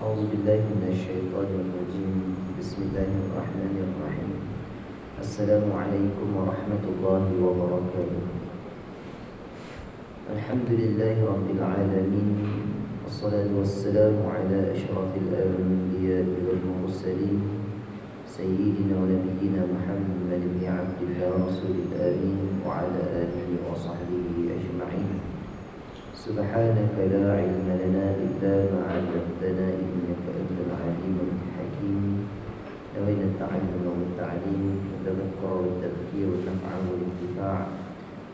أعوذ بالله من الشيطان الرجيم. بسم الله الرحمن الرحيم. السلام عليكم ورحمة الله وبركاته. الحمد لله رب العالمين، والصلاة والسلام على أشرف الأنبياء والمرسلين سيدنا ونبينا محمد بن عبد الله رسول الأمين وعلى آله وصحبه أجمعين. سبحانك لا علم لنا إلا ما علمتنا إنك أنت العليم الحكيم. نوينا التعلم والتعليم والتذكر والتذكير والنفع والانتفاع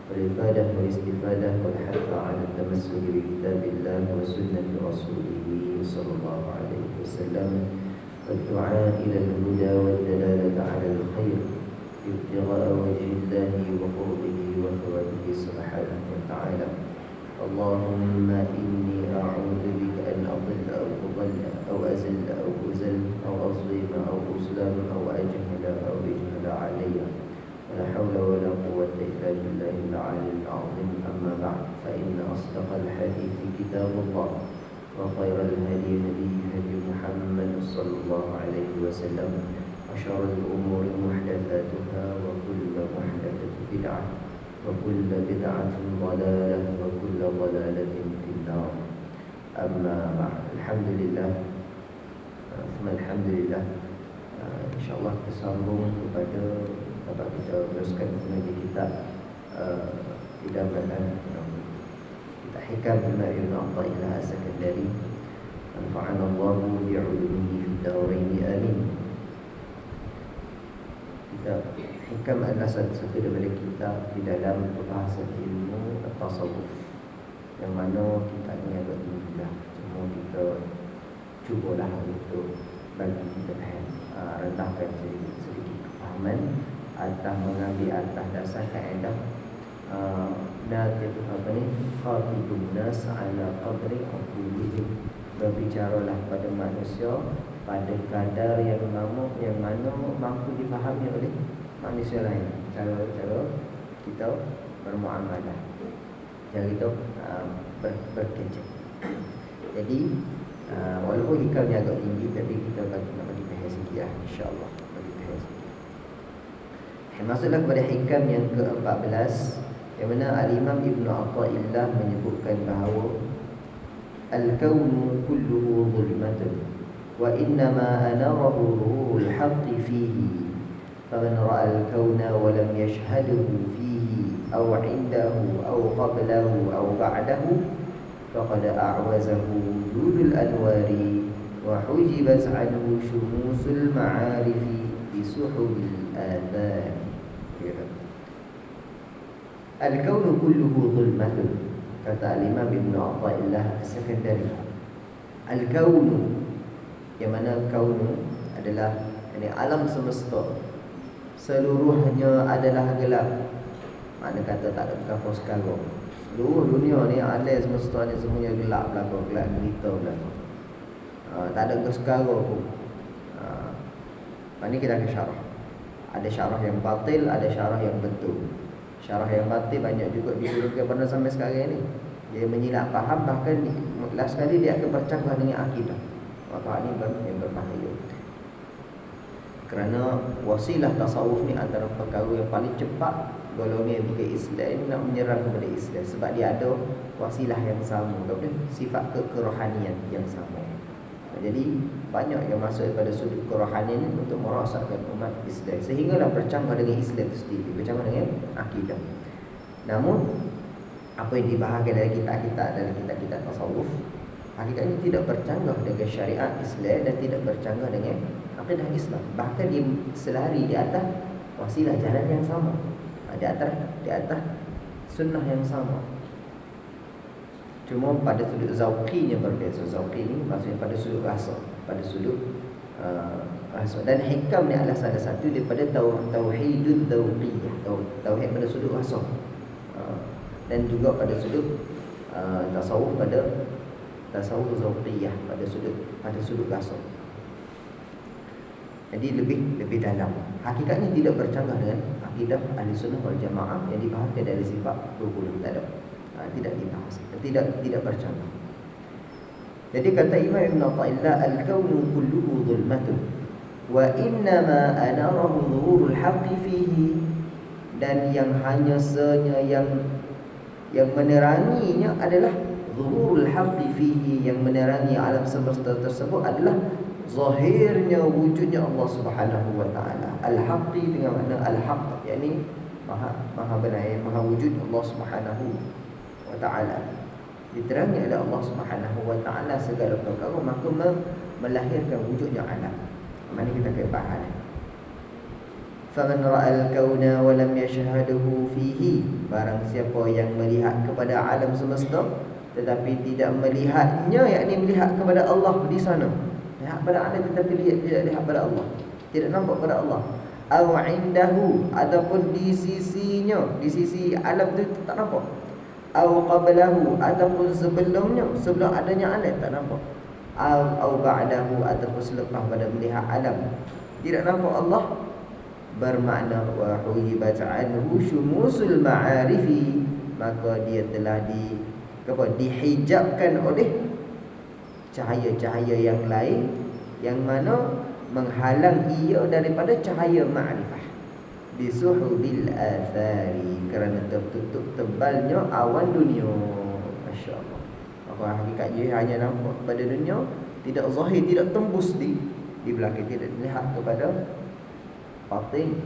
والإفادة والاستفادة والحث على التمسك بكتاب الله وسنة رسوله صلى الله عليه وسلم، والدعاء إلى الهدى والدلالة على الخير ابتغاء وجه الله وقربه وثوابه سبحانه وتعالى. اللهم إني أعوذ بك أن أضل أو أضل أو أزل أو أزل أو أظلم أو أظلم أو أجهل أو يجهل علي، ولا حول ولا قوة إلا بالله العلي العظيم. أما بعد، فإن أصدق الحديث كتاب الله، وخير الهدي هدي محمد صلى الله عليه وسلم، وشر الأمور محدثاتها، وكل محدثة بدعة، وكل بدعة ضلالة، وكل ضلالة في النار. أما بعد، الحمد لله, ثم الحمد لله. InsyaAllah kita sambung kepada dapat kita teruskan mengaji kitab Idamalan kita Hikam Ibn Athaillah As-Sakandari. Anfa'ana Allahu bi'ulumihi fid darain, amin. Kitab Hikam adalah satu daripada kitab di dalam pembahasan ilmu tasawuf, yang mana kita ni agak tinggilah. Cuma kita cubalah untuk bagi kita rendahkan sedikit kefahaman atas mengambil atas dasar kaedah khatibun nas ala qadri aqulihim. Berbicaralah pada manusia pada kadar yang mana mampu difahami oleh manusia lain. Cara kita bermuamalah, cara kita berkecek. Jadi walaupun hikamnya agak tinggi, tapi kita nak bagi bahas sikit lah, insyaAllah bagi bahas sikit. Masuklah kepada hikam yang ke-14, yang mana Al-Imam Ibn Athaillah menyebutkan bahawa al-kawnu kulluhu zulmatun wa innama anarahu ruhul haqqi fihi, faman ra'a al-kawna wa lam yashhaduhu fihi aw 'indahu aw qablahu aw ba'dahu faqad a'wazahu wujudul anwari wa hujibat 'anhu syumusul ma'arifi bisuhubil athar. Al-kawnu kulluhu zulmatun, kata Al-Imam Ibn Athaillah As-Sakandari. Al-kawnu, yang mana kaunu adalah alam semesta, seluruhnya adalah gelap. Makna kata tak ada berapa skala. Seluruh dunia ni, alam semesta ni semuanya gelap belakang, gelap gelita belakang. Tak ada skala pun. Ini kita akan syarah. Ada syarah yang batil, ada syarah yang betul. Syarah yang batil banyak juga digunakan pada sampai sekarang ni. Dia menyilap faham, bahkan last sekali dia akan bercanggah dengan akidah. Maka ini yang berbahaya. Kerana wasilah tasawuf ni antara perkara yang paling cepat golongan ke Islam nak menyerang kepada Islam, sebab dia ada wasilah yang sama, sifat kerohanian yang sama. Jadi banyak yang masuk pada sudut kerohanian ini untuk merosakkan umat Islam, sehinggalah bercanggah dengan Islam itu sendiri, bercanggah dengan akidah. Namun apa yang dibahaskan dalam kitab-kitab tasawuf, hakikatnya tidak bercanggah dengan syariat Islam dan tidak bercanggah dengan akidah Islam. Bahkan dia selari di atas wasilah jalan yang sama, di atas sunnah yang sama. Cuma pada sudut zauqinya berbeza. Zauqi ni maksudnya pada sudut rasa, pada sudut rasa. Dan hikam ni adalah salah satu daripada tauhidul zauqiyah, tauhid pada sudut rasa, dan juga pada sudut tasawuf, pada tasawuf zauqiyah, pada sudut rasa. Jadi lebih dalam. Hakikatnya tidak bercanggah dengan akidah ahli sunnah wal jamaah yang dibahaskan dari sifat 20 tak ada. Tidak dibahas, tidak bercanggah. Jadi kata Imam Ibn Athaillah, al-kaunu kulluhu zulmatun wa innama anarahu zuhurul haqqi fihi. Dan yang hanya yang meneranginya adalah zuhurul haqqi fihi, yang menerangi alam semesta tersebut adalah zahirnya wujudnya Allah Subhanahu wa taala. Al-haqqi dengan makna al-haqq, yakni maha benar, maha wujud Allah Subhanahu wa taala. Diterangi oleh Allah Subhanahu wa taala segala perkara, maka melahirkan wujudnya alam. Mana kita akan bahas. Faman ra'al kauna wa lam yashhaduhu fihi, barang siapa yang melihat kepada alam semesta tetapi tidak melihatnya, yakni melihat kepada Allah di sana, lihat pada alam tetapi tidak lihat pada Allah, tidak nampak pada Allah. Aw indahu, ataupun di sisinya, di sisi alam itu tak nampak. Aw qablahu, ataupun sebelum adanya alam tak nampak. Aw ba'dahu, ataupun selepas pada melihat alam tidak nampak Allah, bermakna wa hujibat anhu syumusul ma'arifi, maka dia telah dihijabkan oleh cahaya-cahaya yang lain yang mana menghalang ia daripada cahaya ma'rifah. Bisuhubil athari, kerana tertutup tebalnya awan dunia. Masya-Allah. Maka hakikatnya hanya nampak pada dunia, tidak zahir, tidak tembus di belakang, tidak melihat kepada batin,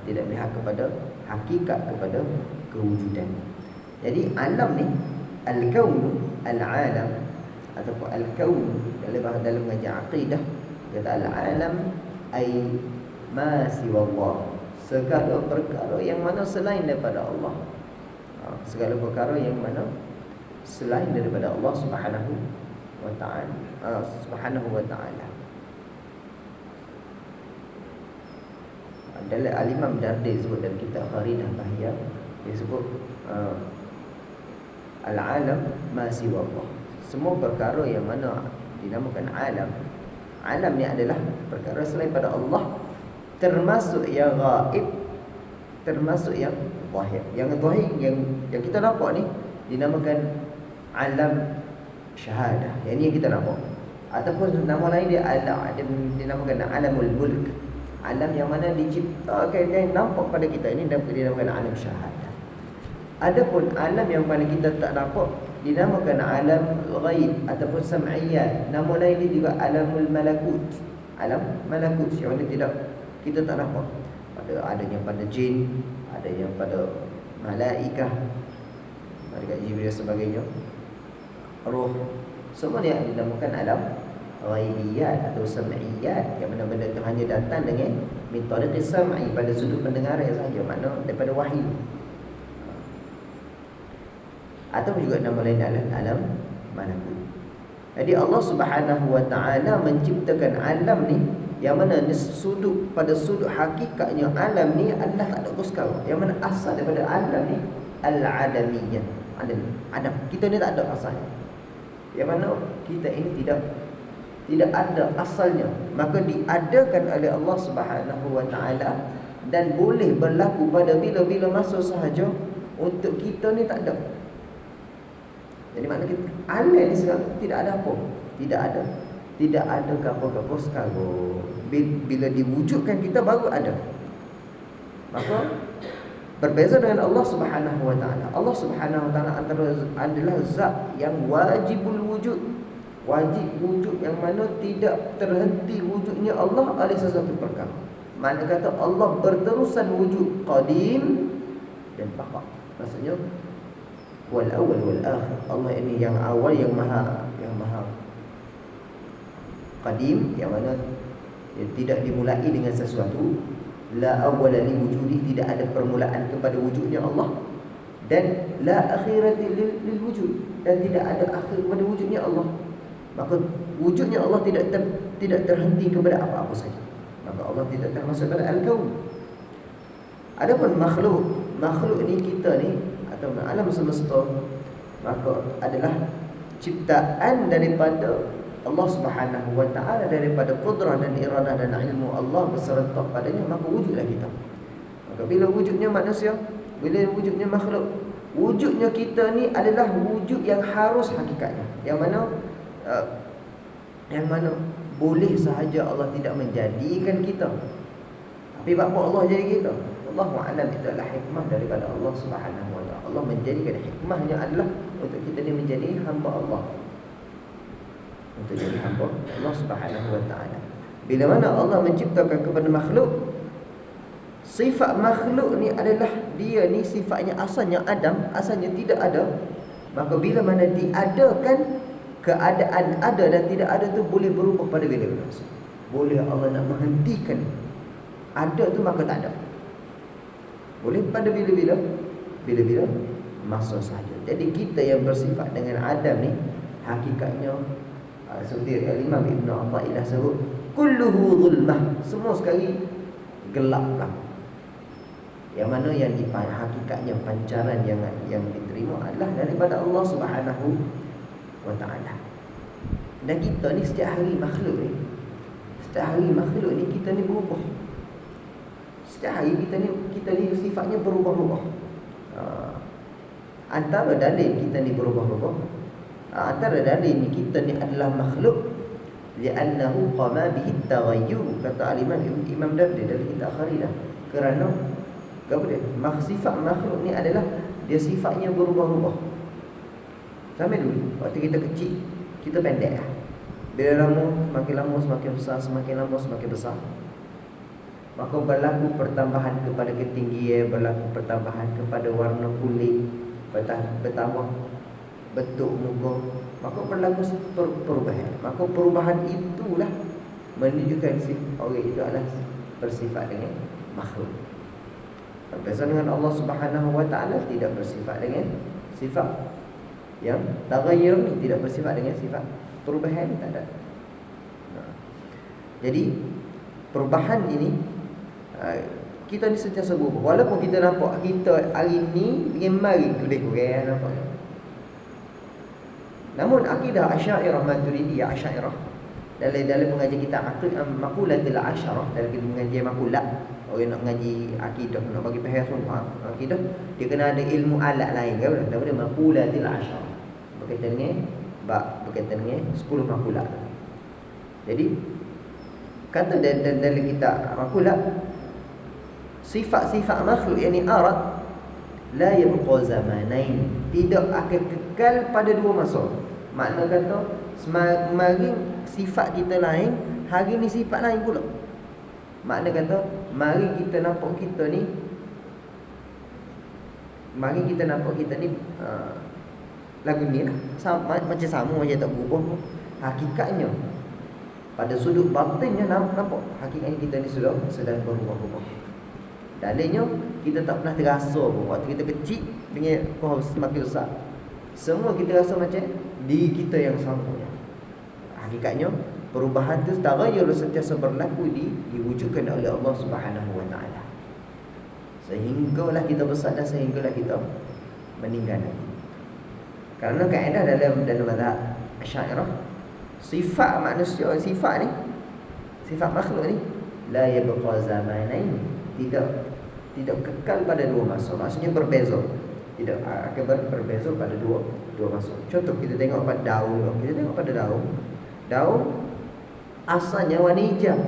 tidak melihat kepada hakikat, kepada kewujudan. Jadi alam ni, al-kaun, al-alam ataupun al-kaun dalam mengajar akidah, kata al-alam ay ma siwa Allah, segala perkara yang mana selain daripada Allah. Segala perkara yang mana selain daripada Allah Subhanahu wa ta'ala, Subhanahu wa ta'ala. Dalam Al-Imam Dardi sebut dalam kitab Kharidah Bahiyah, dia sebut al-alam ma siwa Allah, semua perkara yang mana dinamakan alam. Alam ni adalah perkara selain pada Allah, termasuk yang ghaib, termasuk yang zahir. Yang zahir yang kita nampak ni dinamakan alam syahadah, yang ni kita nampak. Ataupun nama lain dia dinamakan alamul mulk, alam yang mana diciptakan dan nampak pada kita, ini dinamakan alam syahadah. Adapun alam yang mana kita tak nampak dinamakan alam ghaib ataupun sam'iyat. Nama lain dia juga alamul malakut, alam malakut yang mana kita tak nampak. Adanya pada jin, adanya pada malaikah, malaikat Jibril sebagainya, roh, semua ni dinamakan alam ghaibiyat atau sam'iyat, yang mana benda itu hanya datang dengan min tariqi sam'i, pada sudut pendengaran sahaja, makna daripada wahyu. Atau juga nama lain adalah alam malakut. Jadi Allah Subhanahu wa ta'ala menciptakan alam ni, yang mana pada sudut hakikatnya alam ni adalah tak ada kuskal, yang mana asal daripada alam ni al-adamiyyah, adam. Kita ni tak ada asalnya, yang mana kita ini tidak ada asalnya, maka diadakan oleh Allah Subhanahu wa ta'ala, dan boleh berlaku pada bila-bila masa sahaja. Untuk kita ni tak ada. Jadi makna kita alam ni sekarang tidak ada apa, tidak ada apa-apa sekarang. Bila diwujudkan kita baru ada. Maka berbeza dengan Allah Subhanahu wa ta'ala. Allah Subhanahu wa ta'ala adalah zat yang wajibul wujud, wajib wujud, yang mana tidak terhenti wujudnya Allah oleh sesuatu perkara. Mana kata Allah berterusan wujud, qadim dan baqa. Maksudnya wal awal wal akhir. Allah ini yang awal, yang maha qadim, yang mana tidak dimulai dengan sesuatu. La awwala li wujudi, tidak ada permulaan kepada wujudnya Allah. Dan la akhirati lil wujud, dan tidak ada akhir kepada wujudnya Allah. Maka wujudnya Allah tidak terhenti kepada apa-apa saja. Maka Allah tidak termasuk pada al-kaun. Adapun makhluk ni, kita ni atau alam semesta, maka adalah ciptaan daripada Allah Subhanahu wa ta'ala, daripada qudrah dan iradah dan ilmu Allah berserta padanya, maka wujudlah kita. Maka bila wujudnya manusia, bila wujudnya makhluk, wujudnya kita ni adalah wujud yang harus hakikatnya, yang mana yang mana boleh sahaja Allah tidak menjadikan kita, tapi apa Allah jadi kita? Allahu a'lam, itu adalah hikmah daripada Allah Subhanahu wa taala. Allah menjadikan, hikmahnya adalah untuk kita ni menjadi hamba Allah, untuk jadi hamba Allah Subhanahu wa taala. Bila mana Allah menciptakan kepada makhluk, sifat makhluk ni adalah dia ni sifatnya asalnya Adam, asalnya tidak ada. Maka bila mana diadakan, keadaan ada dan tidak ada tu boleh berubah pada bila-bila masa. Boleh Allah nak menghentikan ada tu, maka tak ada. Boleh pada bila-bila masa sahaja. Jadi kita yang bersifat dengan Adam ni, hakikatnya seperti Imam Ibn Athaillah sebut, kulluhu zulmah, semua sekali gelap lah. Yang mana yang hakikatnya pancaran yang diterima adalah daripada Allah Subhanahu wa taala. Dan kita ni setiap hari makhluk ni, kita ni berubah. Setiap hari kita ni sifatnya berubah-ubah. Antara dalil kita ni berubah-ubah, antara dalil ni kita ni adalah makhluk, li'annahu qama bihi at-taghayyur, kata Imam Dardi dalam kitab Kharidah. Kerana apa dia? Sifat makhluk ni adalah dia sifatnya berubah-ubah. Sampai dulu waktu kita kecil, kita pendek lah. Bila semakin lama semakin besar, semakin lama semakin besar. Maka berlaku pertambahan kepada ketinggian, berlaku pertambahan kepada warna kulit, bertambah bentuk muka. Maka berlaku perubahan. Maka perubahan itulah menunjukkan orang itu adalah bersifat dengan makhluk. Berbeza dengan Allah Subhanahu wa taala, tidak bersifat dengan sifat yang taghayyur ni, tidak bersifat dengan sifat perubahan ni, tak ada. Jadi perubahan ini, kita ni sentiasa berubah. Walaupun kita nampak kita hari ni dengan mari lebih kurang nampak. Namun akidah Asy'ariyah Maturidiyah, Asy'ariyah dalam mengaji kitab Maqulatul Asy'ariyah, dalam kita mengaji makulat, orang nak mengaji akidah, nak bagi faham semua akidah, dia kena ada ilmu alat lain kan, daripada Maqulatul Asy'ariyah, berkaitan dengan 10 makulat. Jadi kata dalam kitab makulat, sifat-sifat makhluk yang ni arat la yabqa zamanain, tidak akan kekal pada dua masa. Makna kata semakin sifat kita lain, hari ni sifat lain pula. Makna kata mari kita nampak kita ni lagu ni lah sama, macam sama, macam tak berubah. Hakikatnya pada sudut batinnya nampak hakikatnya kita ni sedang berubah-ubah. Dalilnya kita tak pernah terasa pun waktu kita kecil dengan kau semakin besar, semua kita rasa macam diri kita yang sama. Hakikatnya perubahan itu taghayyur sentiasa berlaku, diwujudkan oleh Allah Subhanahu wa taala. Sehinggalah kita besar dan sehinggalah kita meninggal nanti. Kerana kaedah dalam mazhab Asy'ariyah, sifat manusia, sifat makhluk ni la yabqa zamanain, tidak kekal pada dua masa. Maksudnya berbeza, tidak akan berbeza pada dua masa. Contoh kita tengok pada daun. Kita tengok pada daun asalnya warna hijau,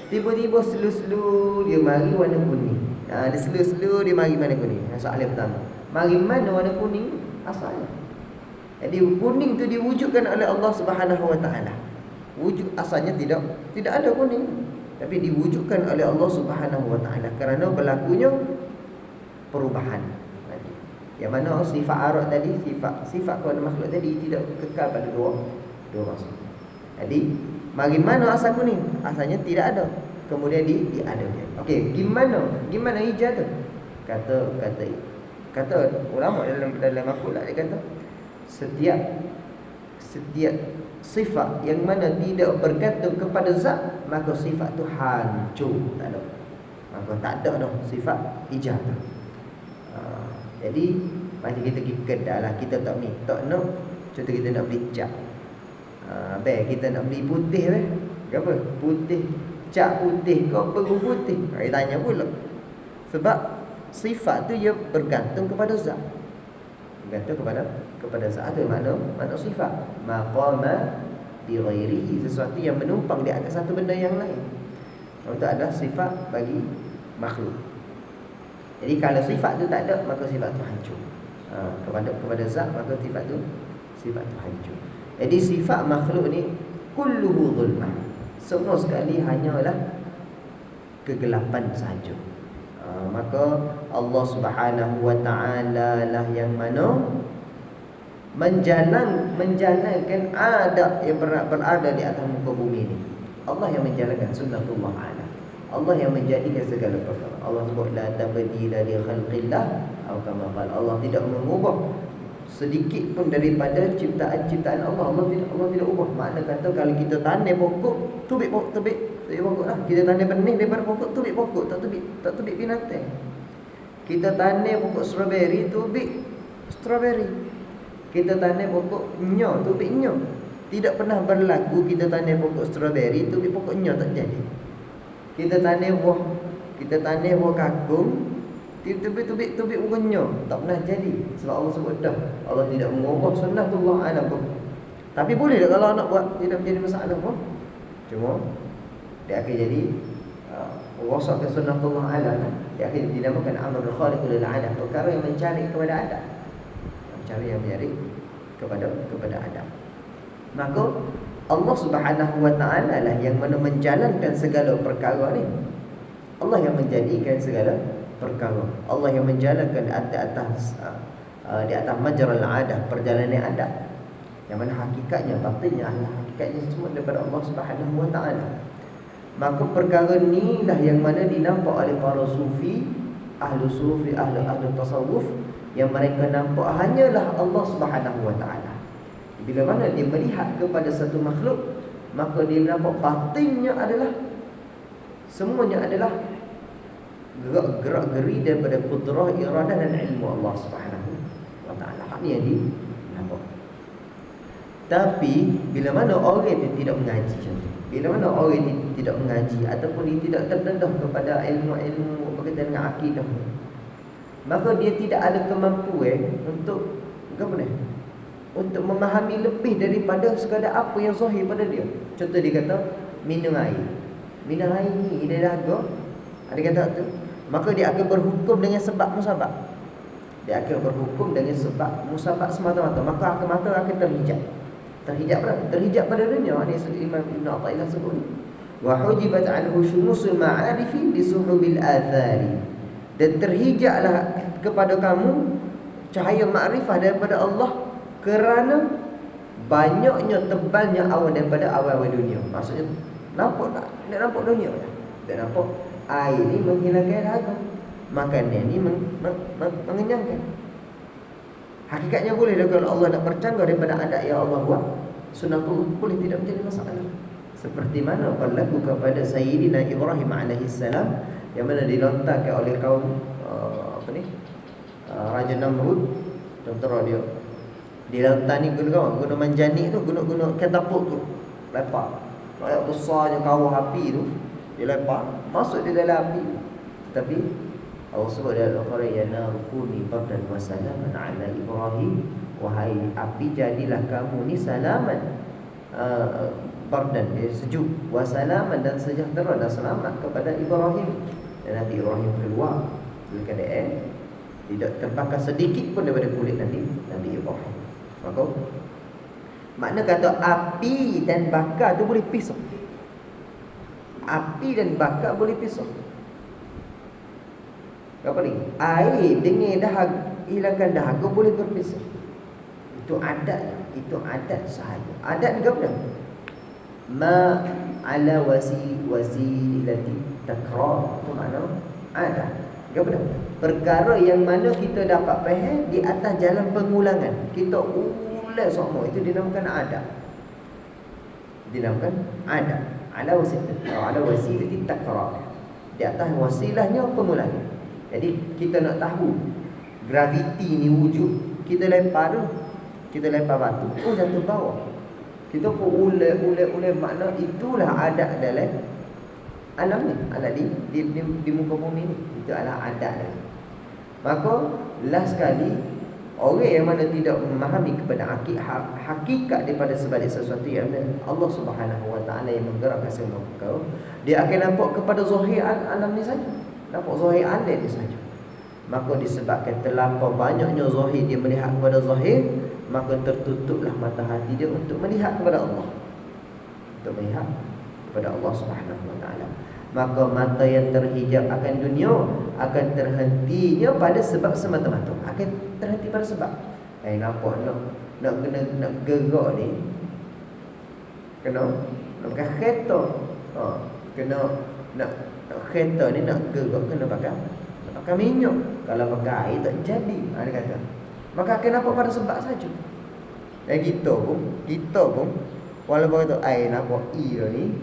tiba-tiba selu-selu dia mari warna kuning. Dia selu-selu dia mari warna kuning. Soalan pertama, mari mana warna kuning asalnya? Jadi kuning tu diwujudkan oleh Allah Subhanahu wa taala. Wujud asalnya tidak ada kuning, tapi diwujudkan oleh Allah Subhanahu wa taala kerana berlakunya perubahan. Yang mana sifat arat tadi, sifat kepada makhluk tadi tidak kekal pada dua masa. Jadi mari mana asal kuning? Asalnya tidak ada, kemudian diadakan. Okey, gimana hijau tu? Kata ulama dalam makulah, dia kata setiap sifat yang mana tidak bergantung kepada zat, maka sifat tu hancur, tak ada. Maka tak ada dah sifat hijau tu. Jadi macam kita pergi kedai lah, kita tak nak, contoh kita nak beli cat, kita nak beli putih apa? Putih, cat putih kau perlu putih. Dia tanya pula. Sebab sifat tu dia bergantung kepada zat. Bergantung kepada zat. Itu makna sifat. Maqama bi ghairihi, sesuatu yang menumpang di atas satu benda yang lain. Itu adalah sifat bagi makhluk. Jadi kalau sifat tu tak ada, maka sifat tu hancur. Kepada zat, maka sifat tu hancur. Jadi sifat makhluk ni kulluhu zulmah, semua sekali hanyalah kegelapan sahaja. Maka Allah Subhanahu wa ta'ala lah yang mana menjalankan adab yang berada di atas muka bumi ini. Allah yang menjalankan sunnatullah ala. Allah yang menjadikan segala perkara. Allah sebut la tabdila li khalqillah, atau kama qala, Allah tidak mengubah sedikit pun daripada ciptaan Allah. Allah tidak ubah. Makna kata kalau kita tanam pokok, tubik pokok lah. Kita tanam benih daripada pokok, tubik pokok, tak tubik binatang. Kita tanam pokok strawberry, tubik strawberry. Kita tanam pokok nyo, tubik nyo. Tidak pernah berlaku kita tanam pokok strawberry, tubik pokok nyo, tak jadi. Kita tanam buah kangkung, tubik buah nyo, tak pernah jadi. Sebab Allah sebut dah, Allah tidak mengubah sunnatullah ala pun. Tapi boleh tak kalau nak buat, tidak menjadi masalah pun. Cuma dia akan jadi rosakkan sunnatullah ala. Dia akan dinamakan amrul khaliq lil adah, perkara yang mencari kepada adat. Mencari kepada adat. Maka Allah Subhanahu wa ta'ala lah yang mana menjalankan segala perkara ni. Allah yang menjadikan segala perkara. Allah yang menjalankan di atas majral adah, perjalanan adat. Yang mana hakikatnya, batinnya, hakikatnya semua daripada Allah Subhanahu wa ta'ala. Maka perkara ni lah yang mana dinampak oleh para sufi, ahlu tasawuf, yang mereka nampak hanyalah Allah Subhanahu wa ta'ala. Bila mana dia melihat kepada satu makhluk, maka dia nampak batinnya adalah semuanya adalah gerak geri daripada kudrah, iradah dan ilmu Allah Subhanahu wa ta'ala. Ini yang dia nampak. Tapi bila mana orang itu tidak mengaji contoh, bila mana orang itu tidak mengaji ataupun dia tidak terdedah kepada ilmu-ilmu berkaitan dengan akidah, maka dia tidak ada kemampuan untuk untuk memahami lebih daripada sekadar apa yang zahir pada dia. Contoh dia kata minum air ni dia dahaga, ada kata tu, maka dia akan berhukum dengan sebab musabab. Dia akan berhukum dengan sebab musabab semata-mata, maka mata akan terhijab. Terhijab pada dunia. Ini Imam Ibn Athaillah sebut, wa hujibat anhu syumusul ma'arifi bi suhubil athari, dan terhijablah kepada kamu cahaya makrifah daripada Allah kerana banyaknya, tebalnya awan daripada awan dunia. Maksudnya nampak tak? Dia nampak dunia tak? Dia nampak air ni menghilangkan dahaga, makanan ni mengenyangkan. Hakikatnya boleh dah kalau Allah nak bercanggah daripada adat yang Allah buat, sunnatullah boleh tidak menjadi masalah. Seperti mana berlaku kepada Sayyidina Ibrahim AS, yang mana dilontarkan oleh kaum Raja Namrud. Tentera dia lautan ni guna manjani tu, guna katapult tu, lempar kayak besarnya kawah api tu, dia lempar masuk di dalam api. Tapi Allah sebut dalam Al-Quran, ya narukuni bardan wa salaman ala Ibrahim, wahai api jadilah kamu ni salaman, bardan dia sejuk, wa salaman dan sejahtera dan selamat kepada Ibrahim. Dan Nabi Ibrahim keluar dalam keadaan tidak terbakar sedikit pun daripada kulit Nabi Ibrahim. Maka makna kata api dan bakar tu boleh pisah. Api dan bakar boleh pisah. Apa ni? Air dengan dahaga, hilangkan dahaga boleh berpisah. Itu adat sahaja. Adat ni apa? Ma ala wasilati takrar, itu makna adat. Apa? Perkara yang mana kita dapat faham di atas jalan pengulangan. Kita ulang semua, itu dinamakan adat. Ala wasilati takrar. Di atas wasilahnya pengulangan. Jadi kita nak tahu graviti ni wujud, kita lempar batu, jatuh bawah. Kita pun ulang makna itulah adat dalam alam ni, alat di muka bumi ni. Itu adalah adat dia. Maka last sekali Orang yang mana tidak memahami kepada hakikat daripada sebalik sesuatu yang Allah Subhanahu Wa Taala yang menggerakkan semua perkara, dia akan nampak kepada zahir alam ni saja, nampak zahir alam ni saja. Maka disebabkan terlampau banyaknya zahir dia melihat kepada zahir, maka tertutuplah mata hati dia untuk melihat kepada Allah, untuk melihat kepada Allah Subhanahu Wa Taala. Maka mata yang terhijab akan dunia akan terhentinya pada sebab semata-mata, akan terhenti pada sebab nampak nak kena nak gerak ni, kena nak pakai kereta, kena nak kereta ni nak gerak kena pakai minyak. Kalau pakai air tak jadi, dia kata. Maka akan nampak pada sebab saja. Dan kita pun walaupun kata air nampak air ni,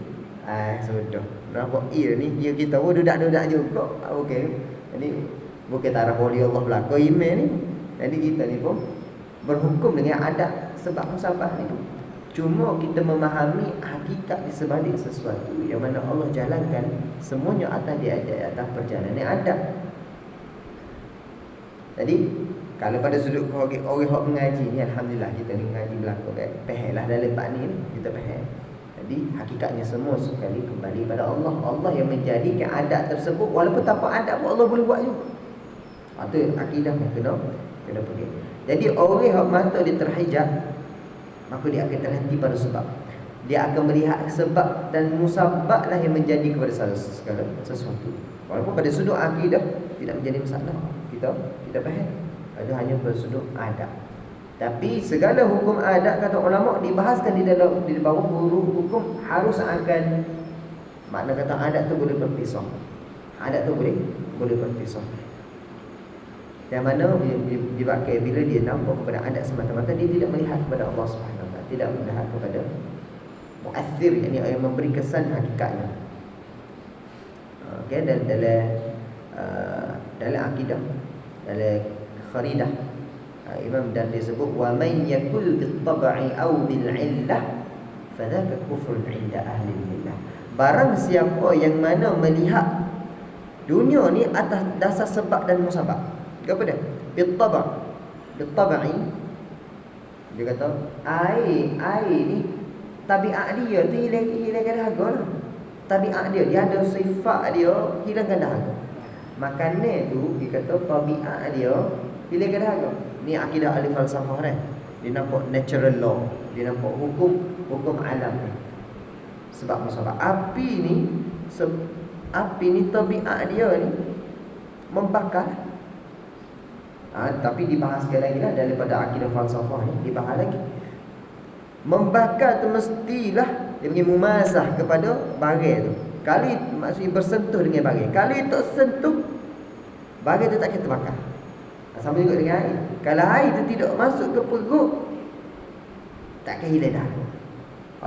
sudah nampak air ni, dia kita pun dudak-dudak juga. Okey. Jadi bukan taraf wali Allah belaka iman ni. Jadi kita ni pun berhukum dengan adat sebab musabah ni pun. Cuma kita memahami hakikat di sebalik sesuatu yang mana Allah jalankan semuanya atas atas perjalanan adat. Jadi kalau pada sudut orang yang mengaji ni, alhamdulillah kita ni mengaji belaka fahimlah dalam bab ni kita faham. Jadi hakikatnya semua sekali kembali pada Allah. Allah yang menjadikan adat tersebut, walaupun tanpa adat pun Allah boleh buat juga. Itu akidah yang kena pergi. Jadi orang yang mata dia terhijab, maka dia akan terhenti pada sebab. Dia akan melihat sebab dan musabab lah yang menjadi kepada segala sesuatu. Walaupun pada sudut akidah tidak menjadi masalah. Kita faham. Itu hanya pada sudut adat. Tapi segala hukum adat kata ulama dibahaskan di bawah huruf hukum harus akan, makna kata adat tu boleh berpisah. Adat tu boleh berpisah. Yang mana dipakai bila dia nampak kepada adat semata-mata, dia tidak melihat kepada Allah Subhanahu Wa Taala, tidak melihat kepada muathir, yakni yang memberi kesan hakikatnya. Okey, dalam akidah, dalam kharidah Imam dan disebut wa man yakul bit-tab'i aw bil-'illah fadzaka kufrun 'inda ahli al-millah. Barang siapa yang mana melihat dunia ni atas dasar sebab dan musabab. Apa dia? Bit-tab'i dia kata air ni tabiat dia tu hilangkan dahaga lah. Tabiat dia ada sifat dia hilangkan dahaga. Makanan tu dia kata tabiat dia hilangkan dahaga. Ni akidah ahli falsafah kan. Dia nampak natural law, dia nampak hukum alam ni. Sebab musabab api ni tabiat dia ni membakar. Tapi dibahaskan lagi lah daripada akidah falsafah ni, dibahas lagi. Membakar tu mestilah dia punya mumasah kepada barang tu. Kali maksudnya bersentuh dengan barang. Kali tak sentuh, barang tu tak akan terbakar. Sama juga dengan air. Kalau air tu tidak masuk ke perut, tak akan hilang dah.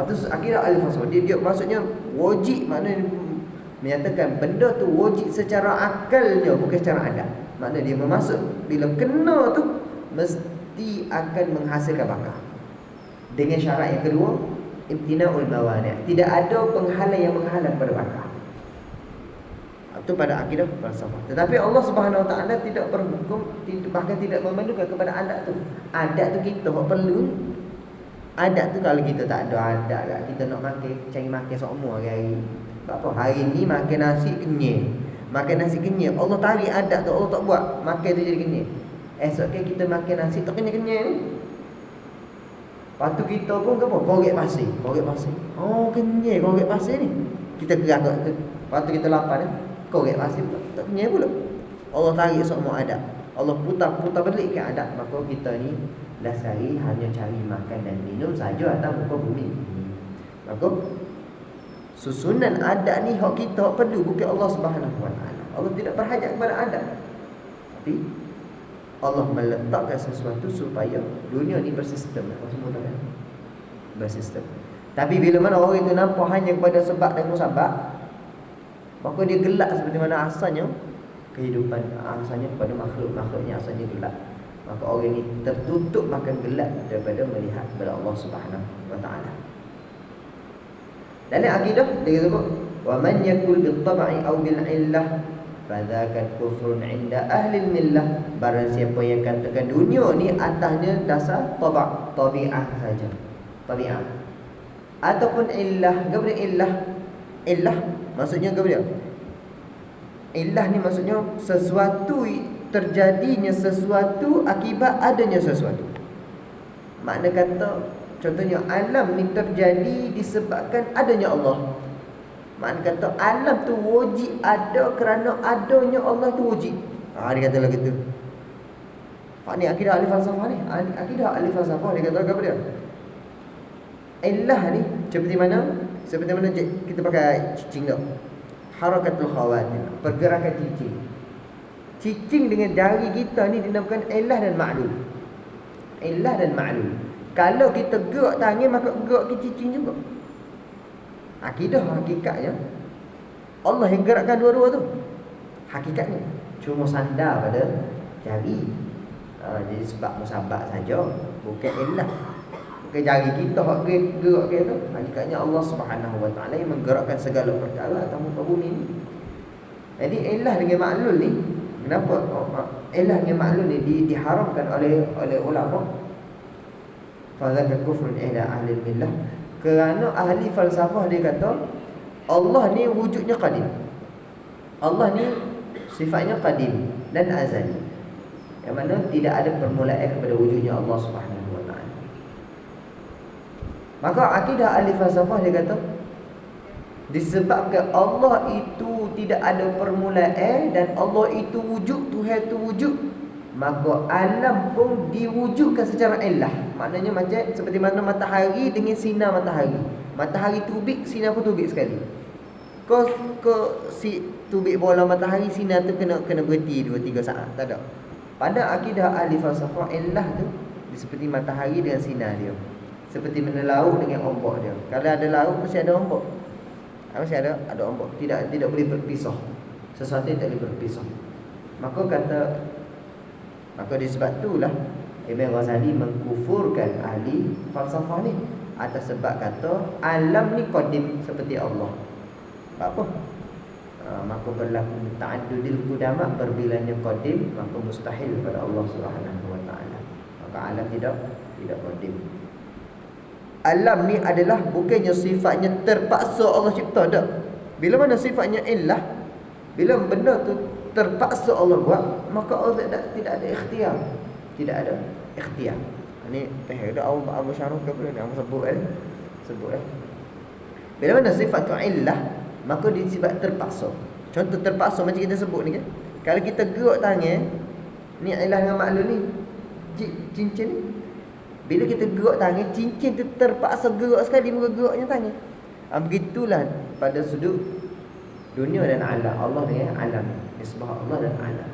Itu akidah al-falsafah. Dia maksudnya wajib, maknanya menyatakan benda tu wajib secara akalnya, bukan secara adat. Maknanya dia memasuk, bila kena tu mesti akan menghasilkan bakar. Dengan syarat yang kedua, imtina'ul mawani'. Tidak ada penghalang yang menghalang pada bakar. Itu pada akidah falsafah. Tetapi Allah Subhanahu Wa Taala tidak berhukum, bahkan tidak memerlukan kepada adat tu. Adat tu kita perlu. Adat tu kalau kita tak ada adat lah, kita nak cari makan semua hari. Apa hari ni makan nasi kenyal. Makan nasi kenyal, Allah tarik adat tu, Allah tak buat makan tu jadi kenyal. Esok kita makan nasi tak kenyal-kenyal ni. Lepas tu kita pun apa? Korek pasir. Oh kenyal korek pasir ni. Kita gerak ke. Lepas tu kita lapar ni. Korek pasir tak kenyal pula. Allah tarik semua adat. Allah putar belikkan adat. Maka kita ni dasari hanya cari makan dan minum saja atas muka bumi. Maka susunan adat ni hak kita hak perlu, bukan Allah Subhanahu Wa Taala. Allah tidak berhajat kepada adat. Tapi Allah meletakkan sesuatu supaya dunia ni bersistem. Apa semua tahu kan? Bersistem. Tapi bila mana orang itu nampak hanya kepada sebab dan musabab, maka dia gelap seperti mana asalnya kehidupan, asalnya kepada makhluk-makhluknya asalnya gelap. Maka orang ini tertutup makan gelap daripada melihat kepada Allah Subhanahu Wa Taala. Dalam akidah dia sebut wa man yakul bil tab'i aw bil illah fadzakat kufrun 'inda ahli millah. Barang siapa yang katakan dunia ni atasnya dasar tabi'ah saja. Tabi'ah. Ataupun illah, apa dia illah? Illah maksudnya apa dia? Illah ni maksudnya sesuatu, terjadinya sesuatu akibat adanya sesuatu. Makna kata contohnya alam ni terjadi disebabkan adanya Allah. Makna kata alam tu wujud ada kerana adanya Allah tu wujud. Dia kata lah gitu. Ni akidah ahli falsafah ni. Akidah ahli falsafah dia kata apa dia? Illah ni seperti mana? Seperti mana kita pakai cicing tak? Harakatul khawatir, pergerakan cicing. Cicing dengan jari kita ni dinamakan illah dan ma'lul. Illah dan ma'lul. Kalau kita gerak tangan maka gerak ke cicing juga. Akidah hakikatnya Allah yang gerakkan dua-dua tu. Hakikatnya cuma sandar pada jari. Jadi sebab musabak saja, bukan illah. Bukan jari kita hak gerak ke tu. Hakikatnya Allah Subhanahu Wa Taala yang menggerakkan segala perkara atas muka bumi ni. Jadi illah dengan ma'lul ni, kenapa illah dengan ma'lul ni diharamkan oleh ulama? Fadzaka kufrun ila ahli millah. Kerana ahli falsafah dia kata Allah ni wujudnya qadim. Allah ni sifatnya qadim dan azali. Yang mana tidak ada permulaan kepada wujudnya Allah Subhanahu Wa Taala. Maka akidah ahli falsafah dia kata disebabkan Allah itu tidak ada permulaan dan Allah itu wujud, Tuhan itu wujud, maka alam pun diwujudkan secara illah. Maknanya macam seperti mana matahari dengan sinar matahari. Matahari tubik, sinar pun tubik sekali. Si tubik bola matahari, sinar tu kena berhenti 2-3 saat. Tak ada. Pada akidah ahli falsafah, illah tu seperti matahari dengan sinar dia. Seperti mana laut dengan ombak dia. Kalau ada laut mesti ada ombak. Mesti ada ombak. Tidak boleh berpisah. Sesuatu yang tak boleh berpisah. Maka disebab itulah Ibn Ghazali mengkufurkan ahli falsafah ni atas sebab kata alam ni qadim seperti Allah. Apa? Maka berlaku ta'addudil qudama, berbilanya qadim maka mustahil pada Allah Subhanahu Wa Taala. Maka alam tidak qadim. Alam ni adalah bukannya sifatnya terpaksa Allah cipta, tak. Bila mana sifatnya illah, bila benda tu terpaksa Allah buat, maka Allah tidak ada ikhtiar. Tidak ada ikhtiar. Ini ada Abu Syaruf ke apa ni? Sebut. Bila mana sifat tu illah, maka dia sifat terpaksa. Contoh terpaksa macam kita sebut ni kan. Kalau kita gerak tangan, ni illah dengan maklum ni, cincin ni. Bila kita gerak tangan, cincin tu terpaksa gerak sekali muka geraknya tangan. Begitulah pada sudut dunia dan alam. Allah dengan alam, nisbah Allah dan alam.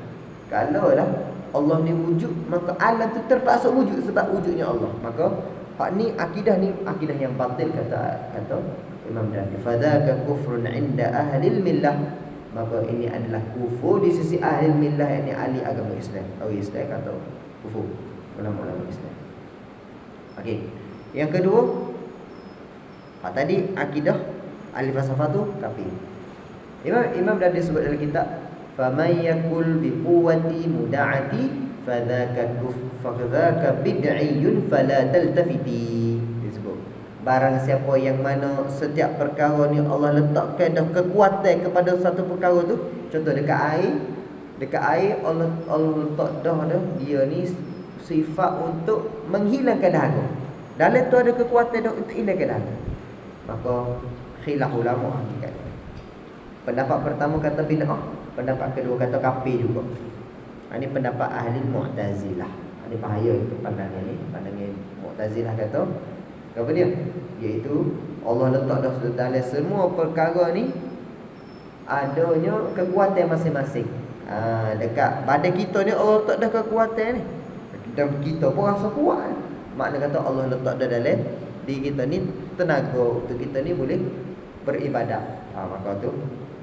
Kalau lah Allah ni wujud, maka alam tu terpaksa wujud sebab wujudnya Allah. Maka hak ni akidah yang batil kata Imam Ghazali. Fadzaka kufrun 'inda ahli millah. Maka ini adalah kufur di sisi ahli millah, yakni ahli agama Islam. Islam kata kufur ulama-ulama Islam. Okey. Yang kedua, tadi akidah ahli falsafah tu kafir. Imam dah disebut dalam kitab, faman yakul biquwwati muda'ati fadzaka bid'iyyun fala taltafiti. Disebut barang siapa yang mana setiap perkara ni Allah letakkan dah kekuatan kepada satu perkara tu. Contoh dekat air Allah letak dah dia ni sifat untuk menghilangkan dahaga. Dalam tu ada kekuatan dah untuk hilangkan dahaga. Maka khilaf ulama hakikatnya. Pendapat pertama kata bid'ah, pendapat kedua kata kafir juga. Ini pendapat ahli Mu'tazilah. Ini bahaya itu pandangan ni. Pandangan Mu'tazilah kata apa dia? Iaitu Allah letak dah dalam semua perkara ni adanya kekuatan masing-masing. Dekat badan kita ni Allah letak dah kekuatan ni. Dan kita pun rasa kuat. Makna kata Allah letak dah dalam diri kita ni tenaga untuk kita ni boleh beribadat. Maka tu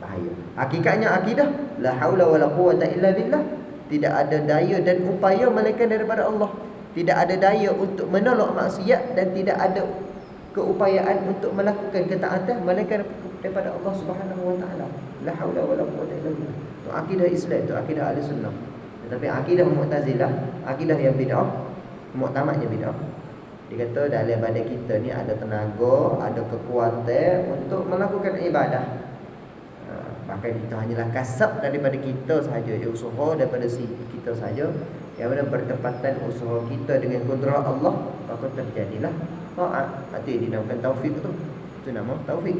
bahaya. Hakikatnya akidah la haula wala quwata illa billah. Tidak ada daya dan upaya melainkan daripada Allah. Tidak ada daya untuk menolak maksiat dan tidak ada keupayaan untuk melakukan ketaatan melainkan daripada Allah Subhanahu Wa Taala. La haula wala quwata illa billah. Itu akidah Islam, itu akidah Ahli Sunnah. Tetapi akidah Mu'tazilah, akidah yang bid'ah, muktamadnya bid'ah. Dia kata dalam badan kita ni ada tenaga, ada kekuatan untuk melakukan ibadah. Bahkan itu hanyalah kasab daripada kita sahaja, usaha daripada kita sahaja. Yang mana bertepatan usaha kita dengan kudrat Allah, maka terjadilah taat. Itu dinamakan taufik tu. Itu nama taufik.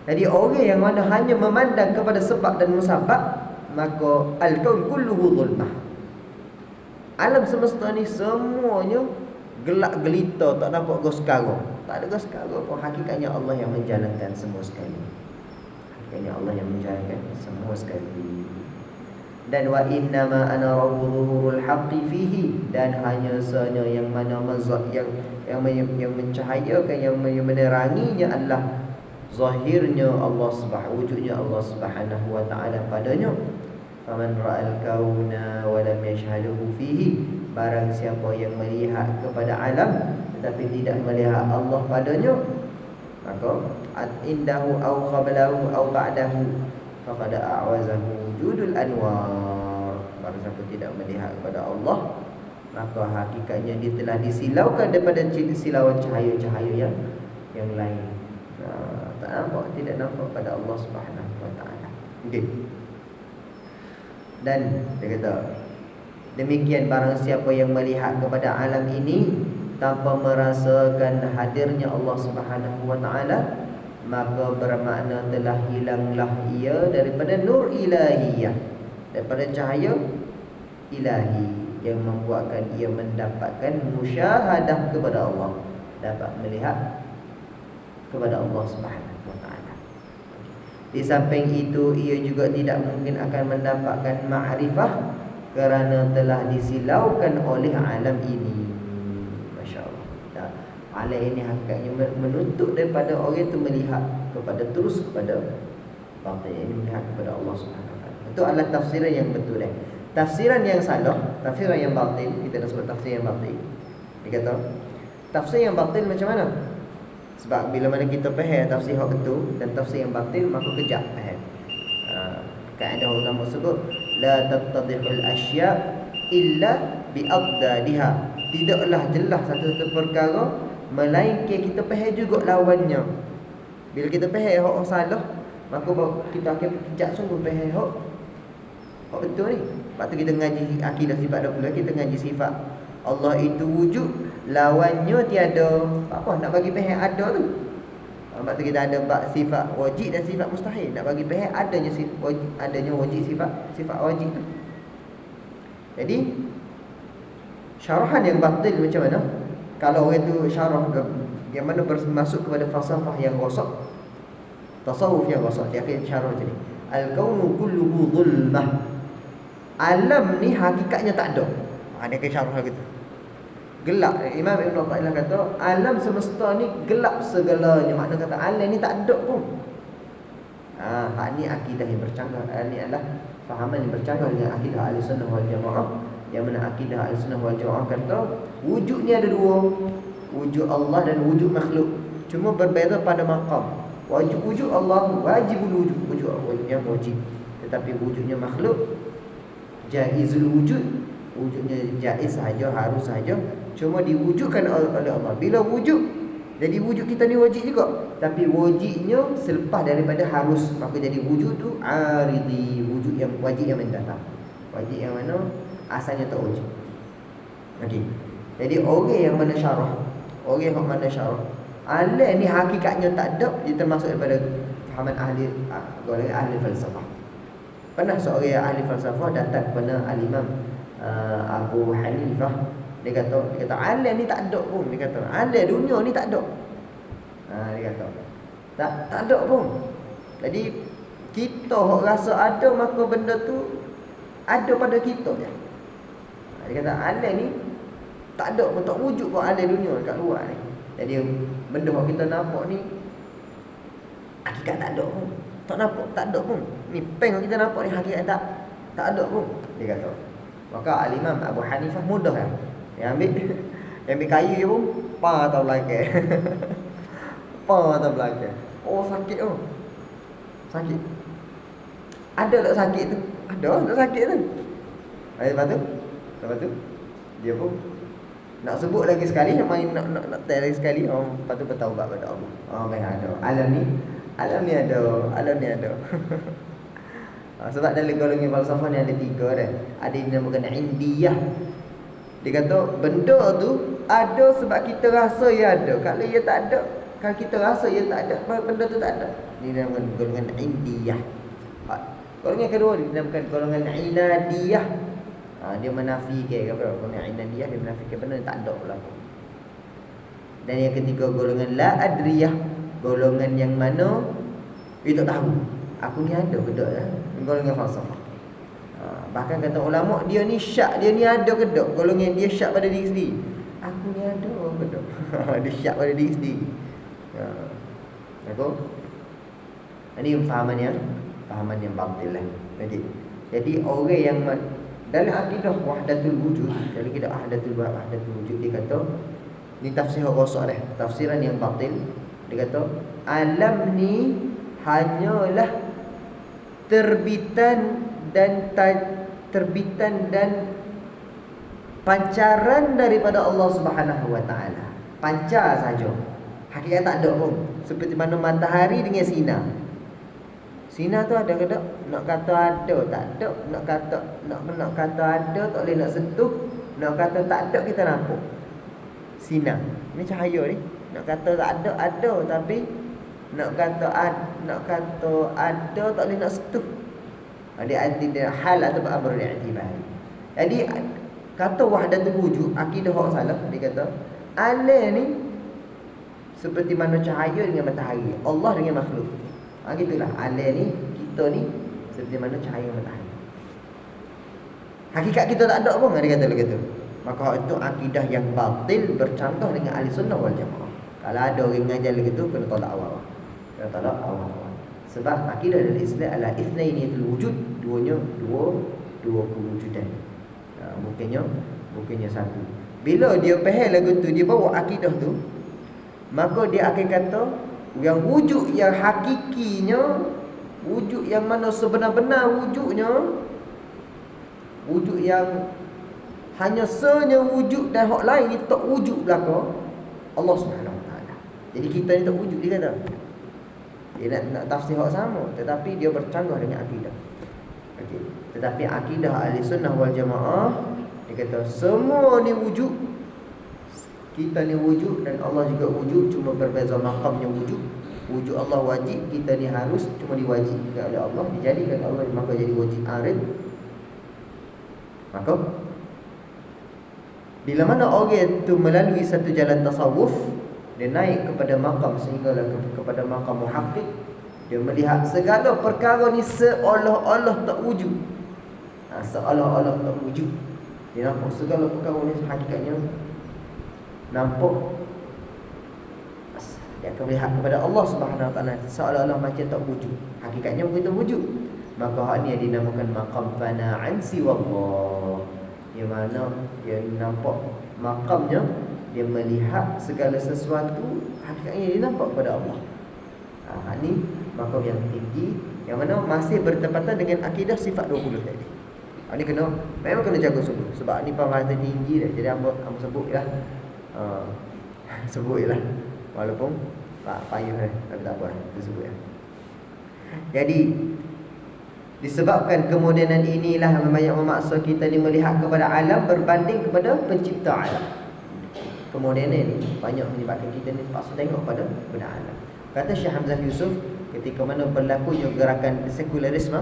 Jadi orang yang mana hanya memandang kepada sebab dan musabab, maka al-kaun kulluhu zulmah. Alam semesta ni semuanya gelap gelita, tak nampak gos sekarang. Tak ada gos sekarang pun. Hakikatnya Allah yang menjalankan semua sekali. Hakikatnya Allah yang menjalankan semua sekali. Dan wa innama ana rabbuhul haqqi fihi, dan hanya sahaja yang mana mazhab yang mencahayakan, yang meneranginya adalah zahirnya Allah Subhanahu, wujudnya Allah Subhanahu wa taala padanya. Faman ra'al kauna wa lam yashhaduhu fihi, barang siapa yang melihat kepada alam tetapi tidak melihat Allah padanya, maka indahu aw qablahu aw ba'dahu faqad a'wazahu wujudul anwar. Barang siapa tidak melihat kepada Allah, maka hakikatnya dia telah disilaukan daripada silauan cahaya-cahaya yang lain. Tak nampak, tidak nampak pada Allah Subhanahu wa taala. Okey. Dan dia kata, demikian barang siapa yang melihat kepada alam ini tanpa merasakan hadirnya Allah Subhanahu wa taala, maka bermakna telah hilanglah ia daripada nur ilahiyah, daripada cahaya ilahi yang membuatkan ia mendapatkan musyahadah kepada Allah, dapat melihat kepada Allah Subhanahu wa taala. Di samping itu, ia juga tidak mungkin akan mendapatkan ma'rifah kerana telah disilaukan oleh alam ini. Masya-Allah. Alam ini hakikatnya menuntut daripada orang itu melihat kepada terus kepada batin, ini melihat kepada Allah Subhanahu wa taala. Itu adalah tafsiran yang betul. Tafsiran yang salah, tafsiran yang batin, kita dah sebut tafsir yang batin. Dia kata, tafsir yang batin macam mana? Sebab bila mana kita faham tafsir yang betul dan tafsir yang batil, maka kejap faham. Kaedah ulama sebut la tattadihul asya' illa bi'adadiha. Tidaklah jelas satu-satu perkara melainkan kita faham juga lawannya. Bila kita faham hak salah, maka kita akan kejap sungguh faham hak betul ni. Sebab tu kita ngaji akidah sifat 20, kita ngaji sifat Allah itu wujud, lawannya tiada. Apa nak bagi faham ada tu? Sebab tu kita ada bab sifat wajib dan sifat mustahil. Nak bagi faham adanya wajib sifat wajib tu. Jadi syarahan yang batil macam mana? Kalau orang tu syarah yang mana bermasuk kepada falsafah yang rosak, tasawuf yang rosak, dia akan syarah macam ni. Al-kaunu kulluhu zulmah. Alam ni hakikatnya tak ada. Dia akan syarah gitu. Gelap. Imam Ibn Athaillah kata alam semesta ni gelap segalanya. Makna kata alam ni tak ada pun. Hak ni akidah yang bercanggah. Ini adalah fahaman yang bercanggah dengan akidah Ahlussunnah wal Jamaah. Yang mana akidah Ahlussunnah wal Jamaah kata wujud ni ada dua, wujud Allah dan wujud makhluk. Cuma berbeza pada maqam. Wujud Allah wajibul wujud, wujud Allah yang wajib. Tetapi wujudnya makhluk jaizul wujud, wujudnya jaiz sahaja, harus sahaja, cuma diwujudkan oleh Allah. Bila wujud, jadi wujud kita ni wajib juga, tapi wujudnya selepas daripada harus, maka jadi wujud tu aridi, wujud yang wajib yang mendatang. Wajib yang mana asalnya tak wajib. Okey. Jadi orang yang mana syarah, orang yang mana syarah, alam ni hakikatnya tak ada, dia termasuk daripada fahaman golongan ahli falsafah. Pernah seorang ahli falsafah datang kepada al-Imam Abu Hanifah. Dia kata alam ni tak ada pun. Dia kata alam dunia ni tak ada. Dia kata tak ada pun. Jadi kita rasa ada, maka benda tu ada pada kita je. Dia kata alam ni tak ada pun, tak wujud pun alam dunia kat luar ni. Jadi benda yang kita nampak ni hakikat tak ada pun. Tak nampak, tak ada pun. Ni peng kita nampak ni hakikat tak ada pun. Dia kata. Maka al-Imam Abu Hanifah mudah kan. Yang ambil kayu je pun atau belakang. Atau belakang. Oh sakit oh. Sakit. Ada tak sakit tu? Ada tak sakit tu. Lepas tu dia pun nak sebut lagi sekali, nak tell lagi sekali. Lepas tu bertaubat pada Allah. Baik ada. Alam ni ada. Sebab dalam golongan falsafah ni ada 3 dah. Ada yang dinamakan indiyah. Dia kata benda tu ada sebab kita rasa ia ada. Kalau ia tak ada, kalau kita rasa ia tak ada, benda tu tak ada. Ini dinamakan golongan indiyah. Golongan kedua dinamakan golongan inadiyah. Dia menafikan apa? Golongan inadiyah dia menafikan benda yang tak ada berlaku. Dan yang ketiga golongan la adriyah, golongan yang mana dia tak tahu aku ni ada ke tak ya? Golongan falsafah. Bahkan kata ulama dia ni syak, dia ni ada ke tak? Golongan dia syak pada diri sendiri. Aku ni ada ke tak? Dia syak pada diri sendiri. Ini fahaman yang batil lah. Jadi orang yang dalam akidah wahdatul wujud, dalam akidah wahdatul wujud, dia kata ni tafsir rosak dah, tafsiran yang batil. Dia kata alam ni hanyalah terbitan dan pancaran daripada Allah Subhanahu wa taala. Pancar saja. Hakikat tak ada pun. Seperti mana matahari dengan sinar. Sinar tu ada ke tak? Nak kata ada tak ada, nak kata ada tak boleh nak sentuh, nak kata tak ada kita nampak. Sinar. Ini cahaya ni. Nak kata tak ada tapi nak kata ada tak boleh nak sentuh. Dia hal atau amrul i'tibari. Jadi kata wahdatul wujud, akidah hak salah. Dia kata alam ni seperti mana cahaya dengan matahari, Allah dengan makhluk. Gitulah alam ni, kita ni seperti mana cahaya matahari. Hakikat kita tak ada pun, dia kata begitu. Maka itu akidah yang batil, bercontoh dengan ahli sunnah wal jamaah. Kalau ada orang mengajar begitu, kena tolak awal. Sebab akidah dalam Islam adalah itsnainiyatul wujud, dua kewujudan. Bukannya satu. Bila dia faham lagu tu, dia bawa akidah tu, maka dia akan kata yang wujud yang hakikinya, wujud yang mana sebenar-benar wujudnya, wujud yang hanya senya wujud dan hak lain ni tak wujud belaka, Allah Subhanahu Wa Taala. Jadi kita ni tak wujud, dia kata. Dia nak tafsir hak sama, tetapi dia bercanggah dengan akidah. Okey. Tetapi akidah ahli sunnah wal jamaah, dia kata semua ni wujud. Kita ni wujud dan Allah juga wujud, cuma berbeza maqamnya wujud. Wujud Allah wajib, kita ni harus, cuma diwajibkan oleh Allah, dijadikan Allah, maka jadi wajib arid. Maka bila mana orang itu melalui satu jalan tasawuf, dia naik kepada maqam sehinggalah kepada maqam muhaqqiq, dia melihat segala perkara ni seolah-olah tak wujud. Seolah-olah tak wujud. Dia nampak segala perkara ni hakikatnya nampak. Dia akan melihat kepada Allah Subhanahu Wa Taala seolah-olah macam tak wujud. Hakikatnya begitu wujud. Maka hak ni dinamakan maqam fana'an siwallah. Di mana dia nampak maqamnya, dia melihat segala sesuatu hakikatnya dia nampak kepada Allah. Ini maqam yang tinggi, yang mana masih bertepatan dengan akidah sifat 20 tadi. Ini memang kena jaga sungguh. Sebab ni pembahasan tinggi dah. Jadi hamba sebutlah. Sebutlah. Walaupun payah tapi tak apa, kita sebut ya. Jadi disebabkan kemodenan inilah banyak memaksa kita ni melihat kepada alam berbanding kepada pencipta alam. Kemodenan ni banyak menyebabkan kita ni terpaksa tengok pada alam. Kata Syekh Hamzah Yusuf, ketika mana berlakunya gerakan sekularisme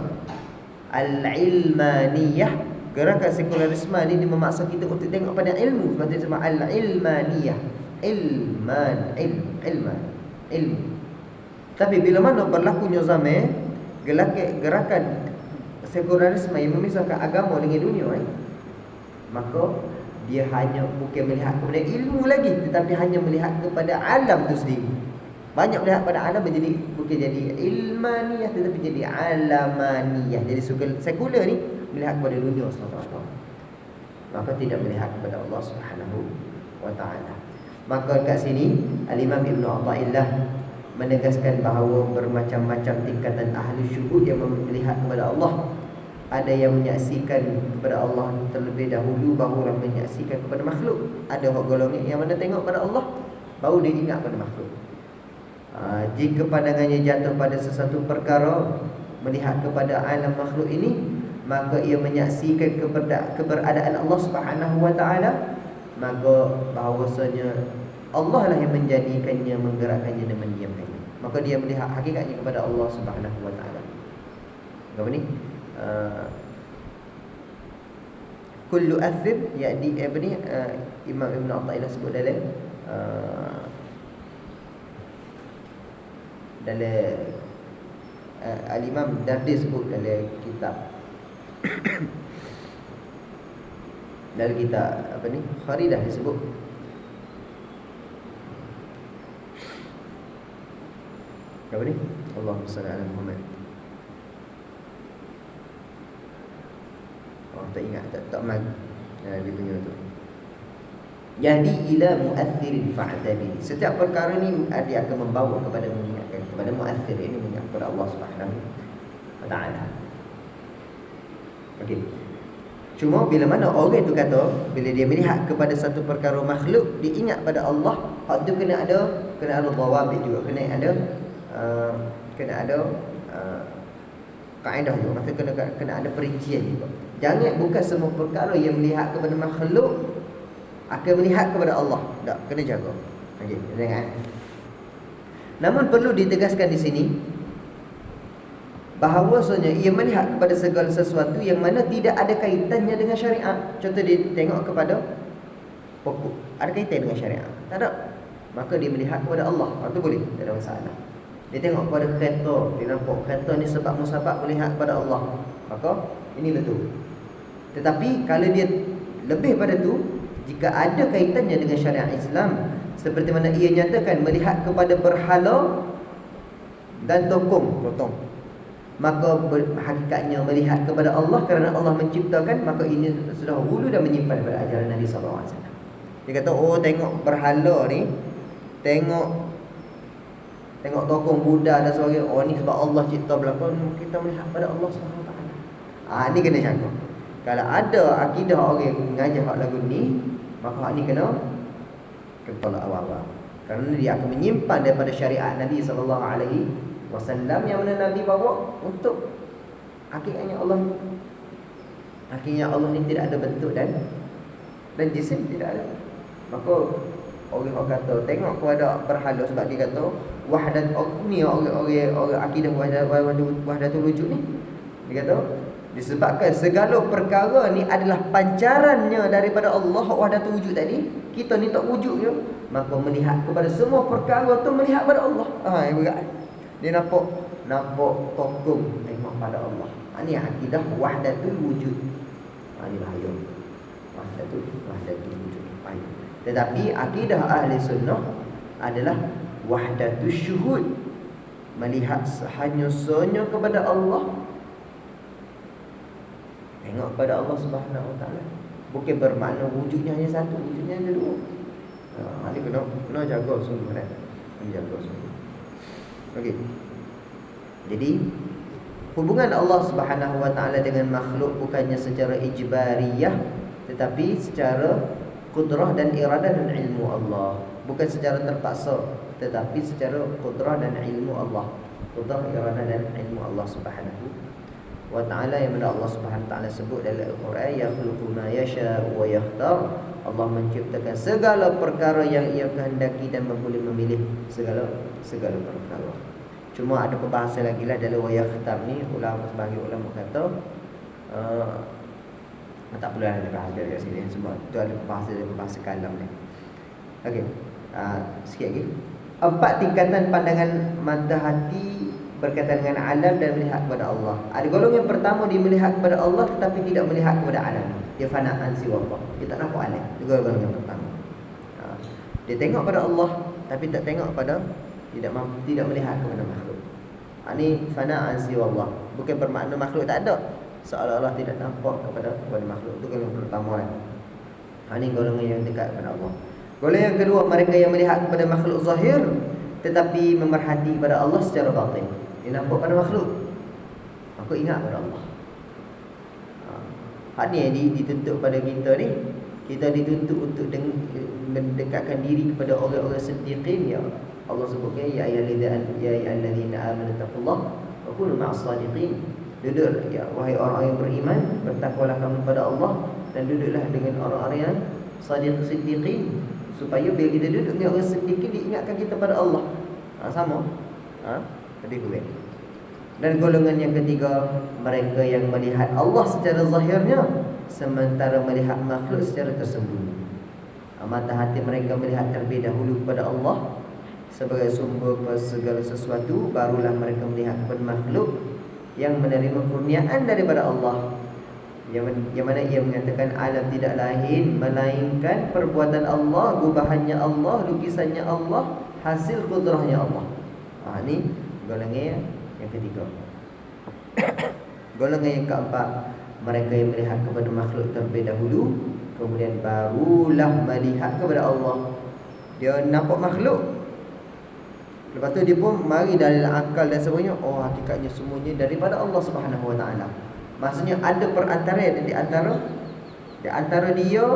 al-ilmaniyah, gerakan sekularisme ni dia memaksa kita untuk tengok pada ilmu. Sebab dia sebut al-ilmaniyah, ilmu. Tapi bila mana berlakunya zaman gerakan sekularisme yang memisahkan agama dengan dunia, maka dia hanya bukan melihat kepada ilmu lagi, tetapi hanya melihat kepada alam itu sendiri. Banyak melihat pada alam menjadi bukan jadi ilmaniyah, tetapi jadi alamaniyah. Jadi sekular ni melihat kepada dunia semata-mata, maka tidak melihat kepada Allah Subhanahu Wa Taala. Maka kat sini Al-Imam Ibn Athaillah menegaskan bahawa bermacam-macam tingkatan ahli syuhud yang melihat kepada Allah. Ada yang menyaksikan kepada Allah terlebih dahulu, barulah menyaksikan kepada makhluk. Ada golongan yang mana tengok pada Allah, baru dia ingat pada makhluk. Jika pandangannya jatuh pada sesuatu perkara, melihat kepada alam makhluk ini, maka ia menyaksikan keberadaan Allah Subhanahu wa taala, maka bahawasanya Allah lah yang menjadikannya, menggerakkannya dan mendiamkannya. Maka dia melihat hakikatnya kepada Allah Subhanahu wa taala. Apa ni? Kullu athir, yakni apa ni, Imam Ibn Athaillah sebut dalam Al-Imam Dardi sebut dalam kitab dalam kitab apa ni, Kharidah disebut apa ni, Allahumma salli ala Muhammad. Tak ingat, tak mag dia punya tu. Jadi ila mu'athirin fa'tabi. Setiap perkara ni dia akan membawa kepada mengingatkan kepada mu'athir, ini mengingat kepada Allah Subhanahu wa taala. Okey. Cuma bila mana orang tu kata, bila dia melihat kepada satu perkara makhluk, dia ingat pada Allah, hak tu kena ada dawabit juga, kena ada kaedah juga, maksudnya kena ada perincian juga. Jangan bukan semua perkara yang melihat kepada makhluk akan melihat kepada Allah. Tak, kena jaga. Okey, jangan. Namun perlu ditegaskan di sini bahawasanya ia melihat kepada segala sesuatu yang mana tidak ada kaitannya dengan syariat. Contoh dia tengok kepada pokok, ada kaitan dengan syariat? Tak ada. Maka dia melihat kepada Allah. Itu boleh, tak ada masalah. Dia tengok kepada kereta, dia nampak kereta ni sebab musabab melihat kepada Allah, maka ini betul. Tetapi kalau dia lebih pada tu, jika ada kaitannya dengan syariat Islam, seperti mana ia nyatakan melihat kepada berhala dan tokong, maka hakikatnya melihat kepada Allah kerana Allah menciptakan, maka ini sudah hulu dan menyimpan pada ajaran Nabi SAW. Dia kata, oh tengok berhala ni, tengok tokong Buddha dan sebagainya, oh ni sebab Allah cipta belakang, kita melihat pada Allah SWT. Ni kena jaga. Kalau ada akidah orang mengajar hak lagu ni, maka hak ni kena tolak awal-awal. Kerana dia akan menyimpan daripada syariat Nabi SAW yang mana Nabi bawa untuk hakikatnya Allah ni tidak ada bentuk dan jisim, tidak ada. Maka orang kata tengok kepada berhala sebab dia kata wahdat ni, orang akidah wahdatul wujud ni, dia kata disebabkan segala perkara ni adalah pancarannya daripada Allah wahdatul wujud tadi, kita ni tak wujud je, maka melihat kepada semua perkara tu melihat pada Allah. Yang berat. Dia nampak tokong, tengok pada Allah. Ini akidah wahdatul wujud. Ini bahaya. Wahdatul wujud. Tetapi akidah ahli sunnah adalah wahdatul syuhud, melihat hanya kepada Allah, tengok pada Allah Subhanahu wa taala. Bukan bermakna wujudnya hanya satu, wujudnya ada dua. Ini kena jaga sungguh kan. Jaga sungguh. Okey. Jadi hubungan Allah Subhanahu wa taala dengan makhluk bukannya secara ijbariyah, tetapi secara qudrah dan iradah dan ilmu Allah. Bukan secara terpaksa, tetapi secara qudrah dan ilmu Allah. Qudrah, iradah dan ilmu Allah Subhanahu wa ta'ala, yang mana Allah Subhanahu wa ta'ala sebut dalam Al-Quran, yakhluqu ma yasha'u wa yakhtar. Allah menciptakan segala perkara yang ia kehendaki dan boleh memilih segala perkara. Cuma ada perbahasan lagi lah dalam wa yakhtar ni. Sebagai ulama kata tak perlu ada bahas dari sini sebab tu ada bahasa kalam ni. Okey. Sikit lagi. 4 tingkatan pandangan mata hati berkaitan dengan alam dan melihat kepada Allah. Ada golongan pertama, dia melihat kepada Allah tetapi tidak melihat kepada alam. Dia fana'an siwa Allah. Dia tak nampak alam. Itu golongan pertama. Dia tengok pada Allah tapi tak tengok pada, tidak melihat kepada makhluk. Ini fana'an siwa Allah. Bukan bermakna makhluk tak ada, seolah-olah tidak nampak kepada makhluk. Itu golongan pertama kan. Ini golongan yang dekat kepada Allah. Golongan yang kedua, mereka yang melihat kepada makhluk zahir tetapi memerhati kepada Allah secara batin. Dia nampak pada makhluk, maka ingat pada Allah. Hak ni yang dituntut pada kita ni. Kita dituntut untuk mendekatkan diri kepada orang-orang siddiqin. Ya Allah sebutkan, ya ayyuhallazina amanu taqullaha wa kunu ma'as sadiqin. Duduk, ya wahai orang yang beriman, bertakwalah kamu kepada Allah dan duduklah dengan orang-orang yang siddiqin, supaya bila kita duduk dengan orang siddiqin, diingatkan kita pada Allah. Sama. Lebih kurang. Dan golongan yang ketiga, mereka yang melihat Allah secara zahirnya, sementara melihat makhluk secara tersembunyi. Mata hati mereka melihat terlebih dahulu kepada Allah sebagai sumber segala sesuatu, barulah mereka melihat kepada makhluk yang menerima kurniaan daripada Allah, yang mana ia mengatakan alam tidak lain melainkan perbuatan Allah, gubahannya Allah, lukisannya Allah, hasil kudrahnya Allah. Ini golongan yang ketiga. Golongan yang keempat, mereka yang melihat kepada makhluk terlebih dahulu, kemudian barulah melihat kepada Allah. Dia nampak makhluk, lepas tu dia pun mari dalil akal dan sebagainya. Oh, hakikatnya semuanya daripada Allah Subhanahu Wa Taala. Maksudnya ada perantara di antara dia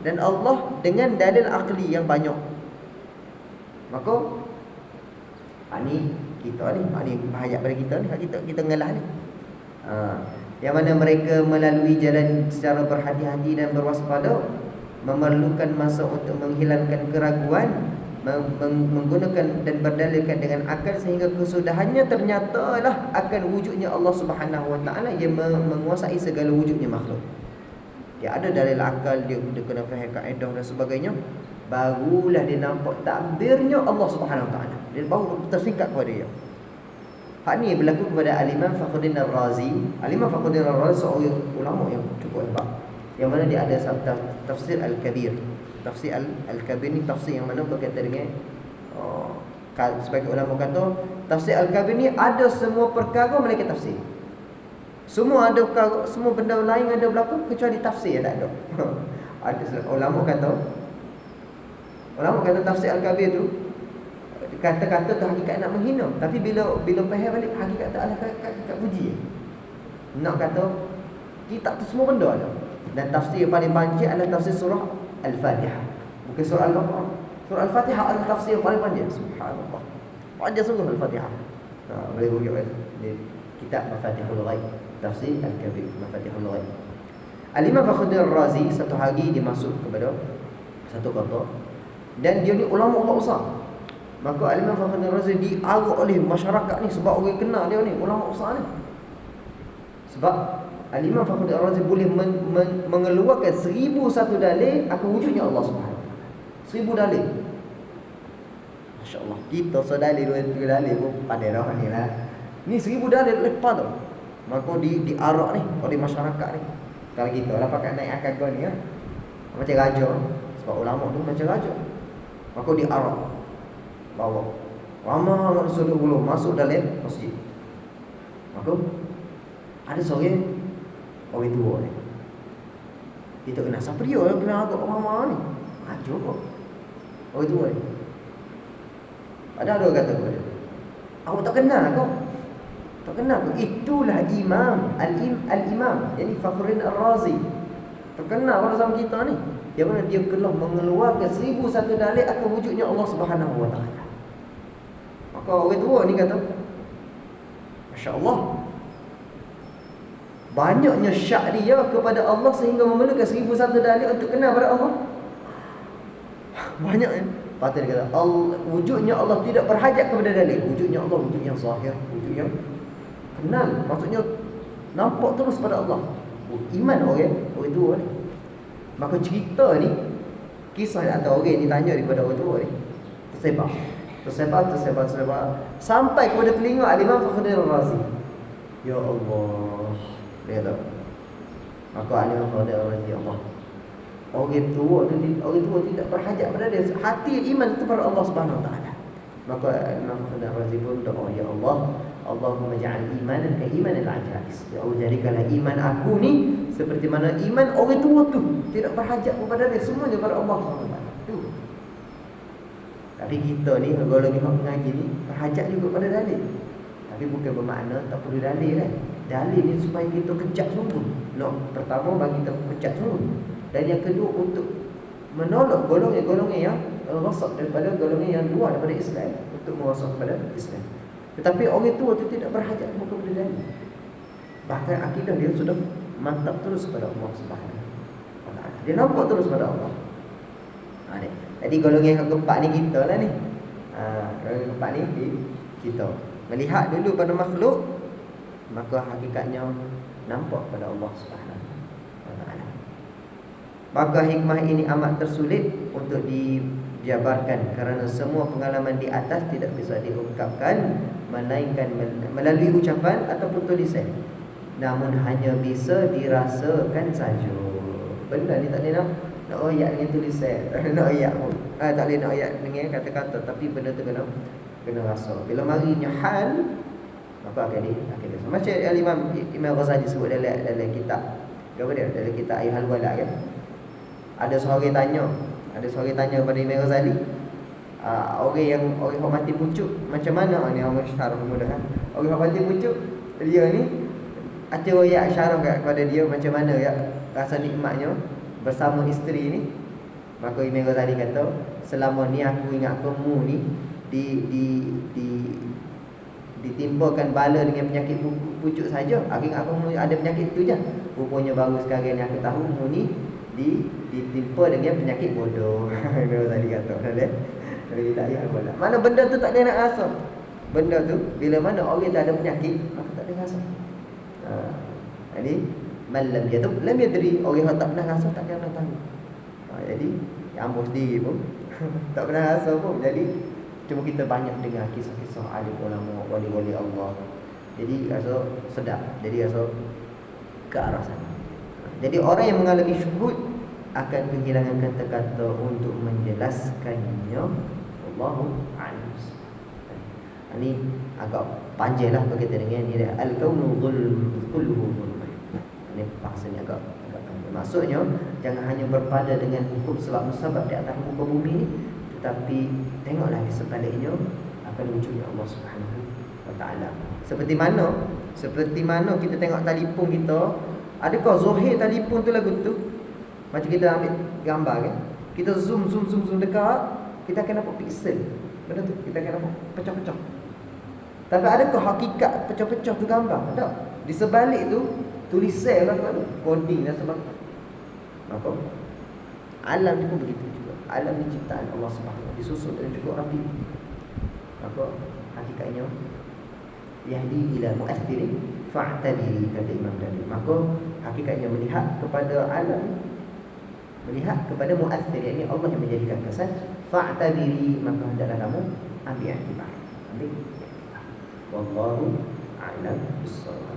dan Allah dengan dalil akli yang banyak. Maka ni kita ni bahaya pada kita ni, kita ngalah ni. Yang mana mereka melalui jalan secara berhati-hati dan berwaspada, memerlukan masa untuk menghilangkan keraguan, menggunakan dan berdalilkan dengan akal, sehingga kesudahannya ternyatalah akan wujudnya Allah Subhanahu Wa Taala yang menguasai segala wujudnya makhluk. Dia ada dalil akal, dia kena faham kaedah dan sebagainya, barulah dia nampak takbirnya Allah Subhanahu Wa Taala. Dia baru tersingkap kepada dia. Hak ni berlaku kepada Al-Imam Fakhruddin Ar-Razi. Al-Imam Fakhruddin Ar-Razi seorang ulama yang cukup hebat, yang mana dia ada tafsir Al-Kabir. Tafsir Al-Kabir ni tafsir yang mana berkaitan dengan sebagai ulama kata, tafsir Al-Kabir ni ada semua perkara melainkan tafsir. Semua ada perkara, semua benda lain ada berlaku kecuali tafsir yang tak ada. Ada ulama kata tafsir Al-Kabir tu, kata-kata tu hakikat nak menghina, tapi bila faham balik hakikat tu adalah hakikat puji. Nak kata kitab tu semua benda ada. Dan tafsir yang paling panjang adalah tafsir surah Al-Fatihah, bukan surah Al-Baqarah. Surah Al-Fatihah adalah tafsir yang paling panjang. Subhanallah, panjang sungguh Al-Fatihah. Boleh rujuk ni kitab Mafatihul Ghaib, tafsir Al-Kabir, Mafatihul Ghaib. Al-Imam Fakhruddin Ar-Razi satu hari dia masuk kepada satu kota, dan dia ni ulama orang besar. Maka Al-Imam Fakhruddin Ar-Razi diarah oleh masyarakat ni, sebab orang kenal dia ni ulama besar ni. Sebab Al-Imam Fakhruddin Ar-Razi boleh mengeluarkan 1001 dalil akan wujudnya Allah Subhanahu Wa Taala. 1000 dalil. Masya-Allah. Kita sedalil dua dalil pun pandai dah ni lah. Ni 1000 dalil lepas tu. Maka diarah ni oleh masyarakat ni. Kalau kita lah pakai naik akal kau ni ya. Macam raja. Sebab ulama tu macam raja. Maka diarah. Bawa ramai manusia dulu masuk dalam masjid. Maka ada seorang orang tua ni, kita kenal siapa dia yang kenal agak ramai ni. Raja kok orang tua ni. Ada kata kepada dia, awak tak kenal kau? Tak kenal kau? Itulah Imam Al-Imam yani Fakhruddin Ar-Razi, terkenal pada zaman kita ni, yang mana dia telah mengeluarkan 1001 dalil akan wujudnya Allah Subhanahu Wa Taala. Maka orang tua ni kata, Masya-Allah, banyaknya syak dia kepada Allah sehingga memerlukan 1001 dalil untuk kenal pada Allah. Banyaknya. Patut dia kata, wujudnya Allah tidak berhajat kepada dalil. Wujudnya Allah wujud yang zahir, wujud yang kenal. Maksudnya nampak terus pada Allah. Iman orang tua ni. Maka cerita ni, kisah atau orang ni tanya daripada orang tua ni, tersebar sampai kepada telinga Al-Imam Fakhruddin Ar-Razi. Ya Allah, dia kata. Maka Al-Imam Fakhruddin Ar-Razi, ya Allah, orang tua tidak berhajat pada dia. Hati iman itu pada Allah Subhanahu Wa Taala. Maka Imam Fakhruddin Ar-Razi pun doa, ya Allah, Allahumma ja'al imanan ka iman al-ajais. Ya Allah, jadikanlah iman aku ni seperti mana iman orang tua tu, tidak berhajat kepada dia, semuanya pada Allah Subhanahu Wa Taala. Tapi kita ni golongan yang mengaji ni berhajat juga pada dalil. Tapi bukan bermakna tak perlu dalil lah. Dalil ni supaya kita kejap sungguh. Pertama bagi kita kejap sungguh. Dan yang kedua untuk menolak golongan-golongan yang rosak daripada golongan yang luar daripada Islam, untuk merosak kepada Islam. Tetapi orang tua itu tidak berhajat kepada dalil. Bahkan akidah dia sudah mantap terus kepada Allah Subhanahu wa taala. Dia nampak terus kepada Allah. Jadi golongan yang keempat ni kita lah ni. Golongan keempat ni kita melihat dulu pada makhluk, maka hakikatnya nampak pada Allah Subhanahu wa taala. Maka hikmah ini amat tersulit untuk dijabarkan kerana semua pengalaman di atas tidak bisa diungkapkan melainkan melalui ucapan ataupun tulisan, namun hanya bisa dirasakan saja. Benda ni tak boleh nak ayat dengan tulisan, nak ayat pun tak boleh nak ayat dengan kata-kata, tapi benda tu kena rasa. Bila marinya hal, maka akan rasa. Macam Imam Ghazali sebut dalam kitab apa dia, dalam kitab Ayyuhal Wala kan. Ada seorang tanya kepada Imam Ghazali, orang mati pucuk macam mana ni, orang syarah mudah kan. Orang mati pucuk, dia ni ada ayat syarah kepada dia macam mana ya rasa nikmatnya bersama isteri ni. Maka Imam Ghazali kata, selama ni aku ingat kamu ni ditimpakan bala dengan penyakit pucuk saja. Aku ingat kamu ada penyakit tu je. Rupanya baru sekarang ni aku tahu kamu ni ditimpa dengan penyakit bodoh. Imam Ghazali kata dalam kitab ya Allah. Mana benda tu tak ada nak rasa. Benda tu bila mana orang tak ada penyakit, maka tak ada rasa. Jadi malam dia tu lam yadri, orang yang tak pernah rasa tak akan tahu. Jadi ambo sendiri pun tak pernah rasa pun. Jadi cuma kita banyak dengar kisah-kisah alim ulama, wali-wali Allah. Jadi rasa sedap. Jadi rasa ke arah sana. Jadi orang yang mengalami syuhud akan kehilangan kata-kata untuk menjelaskannya. Allahu a'lam. Ini agak panjang lah berkaitan dengan ni dah. Al-kaunu kulluhu zulm. Ini bahasanya agak panjang. Maksudnya jangan hanya berpada dengan hukum sebab musabab di atas muka bumi ni, tetapi tengoklah di sebaliknya akan wujudnya Allah Subhanahu wa taala. Seperti mana kita tengok telefon kita, adakah zahir telefon tu lagu tu? Macam kita ambil gambar kan, kita zoom dekat, kita akan nampak pixel. Benda tu kita akan nampak pecah-pecah. Tapi adakah hakikat pecah-pecah tu gambar? Tak. Di sebalik tu tulisan lah tu, coding dan sebagainya. Maka alam ni pun begitu juga. Alam ni ciptaan Allah Subhanahu, disusun dan juga rapi. Maka hakikatnya yahdi ila mu'athirin fa'tabiri, kata Imam Ghazali. Maka hakikatnya melihat kepada alam, melihat kepada mu'athir, yakni Allah yang menjadikan kesan. Fa'tabiri, maka hendaklah kamu ambil iktibar. Wallahu a'lam bissawab.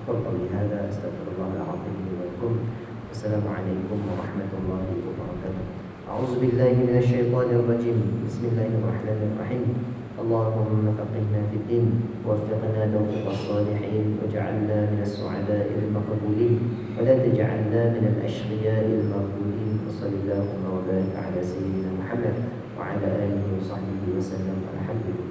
Aqulu qawli hadza, astaghfirullahal azim li wa lakum. Assalamualaikum warahmatullahi wabarakatuh. A'udzu billahi minasy syaithanir rajim. Bismillahirrahmanirrahim. Allahumma faqihna fid din waffiqna tawfiqas salihin waj'alna minas su'ada'il maqbulin wa la taj'alna minal ashqiya'il mardudin. Sallallahu wa baraka ala sayyidina Muhammad wa ala alihi wa sahbihi wa sallam. Alhamdulillah.